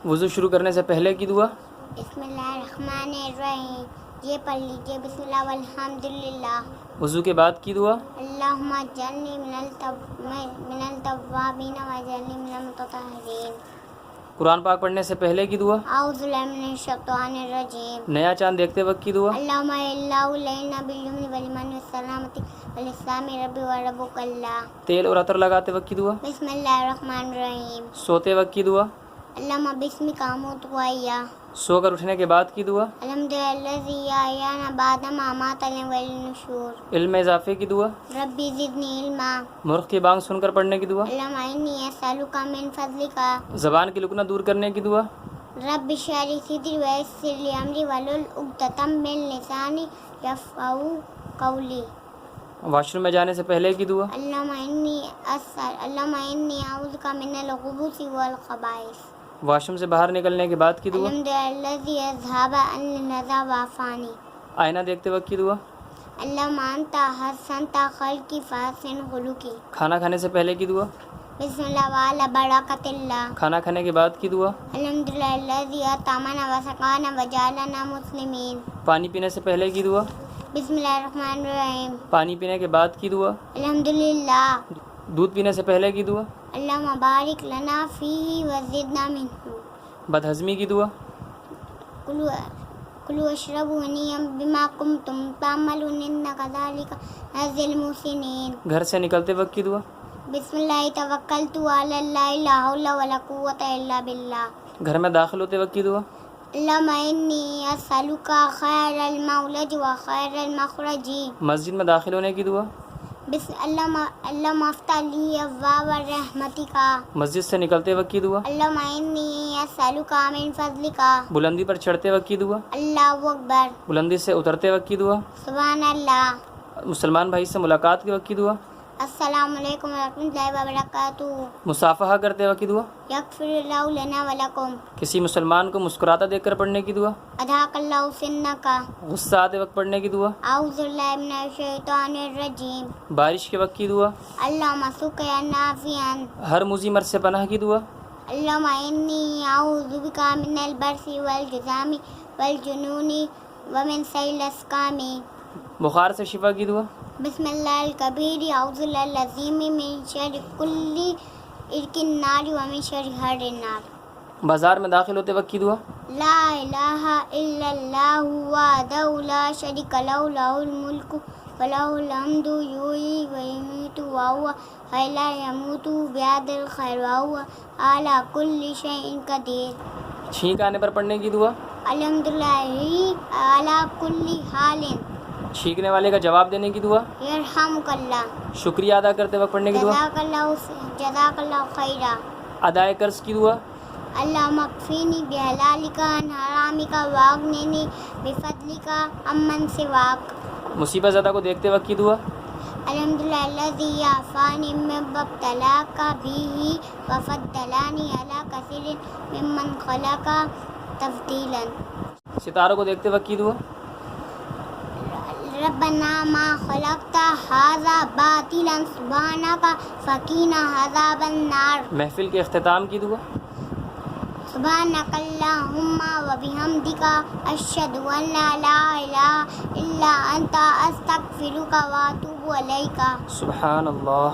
وضو شروع کرنے سے پہلے کی دعا؟ بسم اللہ الرحمن الرحیم، یہ پڑھ لیجیے بسم اللہ والحمدللہ۔ وضو کے بعد کی دعا؟ اللہم اجعلنی من التوابین واجعلنی من المتطہرین۔ قرآن پاک پڑھنے سے پہلے کی دعا؟ اعوذ باللہ من الشیطان الرجیم۔ نیا چاند دیکھتے وقت کی دعا؟ اللہم اللہ لینا بالامن والایمان والسلامتی والاسلام ربی و ربک اللہ۔ تیل اور عطر لگاتے وقت کی دعا؟ بسم اللہ الرحمن الرحیم۔ سوتے وقت کی دعا؟ اللہم بسمک اموت و احیا۔ سو کر اٹھنے کے بعد کی دعا؟ الحمدللہ الذی احیانا بعد ما اماتنا والیہ النشور۔ علم اضافے کی دعا؟ ربی زدنی علما۔ مرغ کی بانگ سن کر پڑھنے کی دعا؟ اللہم انی اسألک من فضلک۔ زبان کی لکنہ دور کرنے کی دعا؟ رب اشرح لی صدری ویسر لی امری واحلل عقدۃ من لسانی یفقہوا قولی۔ واش روم میں جانے سے پہلے کی دعا؟ اللہم انی اعوذک من الخبث والخبائث۔ واش روم سے باہر نکلنے کے بعد کی دعا؟ الحمدللہ الذی اذھب عنی الحزن وعافانی۔ آئینہ دیکھتے وقت کی دعا؟ اللہم انت حسنت خلقی فاحسن خلقی۔ کھانا کھانے سے پہلے کی دعا؟ بسم اللہ وعلی برکۃ اللہ۔ کھانا کھانے کے بعد کی دعا؟ الحمدللہ الذی اطعمنا وسقانا وجعلنا مسلمین۔ پانی پینے سے پہلے کی دعا؟ بسم اللہ الرحمن الرحیم۔ پانی پینے کے بعد کی دعا؟ الحمدللہ۔ دودھ پینے سے پہلے کی دعا؟ اللہم بارک لنا فیہ وزدنا منہ۔ بدہضمی کی دعا؟ کلوا اشربوا ہنیئا بما کنتم تعملون انا کذالک نجزی المحسنین۔ گھر سے نکلتے وقت کی دعا؟ بسم اللہ توکلت علی اللہ لا حول ولا قوۃ الا باللہ۔ گھر میں داخل ہوتے وقت کی دعا؟ اللہم انی اسألک خیر المولج و خیر المخرج۔ مسجد میں داخل ہونے کی دعا؟ اللہم افتح لی ابواب رحمتک۔ مسجد سے نکلتے وقت کی دعا؟ اللہم انی اسألک من فضلک۔ بلندی پر چڑھتے وقت کی دعا؟ اللہ اکبر۔ بلندی سے اترتے وقت کی دعا؟ سبحان اللہ۔ مسلمان بھائی سے ملاقات کے وقت کی دعا؟ السلام علیکم ورحمۃ اللہ وبرکاتہ۔ مصافحہ کرتے وقت کی دعا؟ یغفر اللہ لنا ولکم۔ کسی مسلمان کو مسکراتا دیکھ کر پڑھنے کی دعا؟ اضحک اللہ سنک۔ غصہ آتے وقت پڑھنے کی دعا؟ اعوذ باللہ من الشیطان الرجیم۔ بارش کے وقت کی دعا؟ اللہم سقیا نافعا۔ ہر موذی مرض سے پناہ کی دعا؟ اللہم انی اعوذ بک من البرص والجذام والجنون ومن سیء الاسقام۔ بخار سے شفا کی دعا؟ بسم اللہ الکبیر اعوذ باللہ العظیم من شر کل ارک النار ومن شر حر النار۔ بازار میں داخل ہوتے وقت کی دعا؟ لا الہ الا اللہ وحدہ لا شریک لہ لہ الملک ولہ الحمد یحیی ویمیت وہو حی لا یموت بیدہ الخیر وہو علی کل شیء قدیر۔ چھینک آنے پر پڑھنے کی دعا؟ الحمدللہ علی کل حال۔ چھینکنے والے کا جواب دینے کی دعا؟ یرحمک اللہ۔ شکریہ ادا کرتے وقت پڑھنے کی دعا؟ جزاک اللہ خیرا۔ ادائے قرض کی دعا؟ اللہم اکفینی بحلالک عن حرامک واغننی بفضلک عمن سواک۔ مصیبت زدہ کو دیکھتے وقت کی دعا؟ الحمدللہ الذی عافانی مما ابتلاک بہ وفضلنی علی کثیر ممن خلق تفضیلا۔ ستاروں کو دیکھتے وقت کی دعا؟ ربنا ما خلقت ھذا باطلا سبحانک فقنا عذاب النار۔ محفل کے اختتام کی دعا؟ سبحانک اللہم وبحمدک اشہد ان لا الہ الا انت استغفرک واتوب الیک۔ سبحان اللہ۔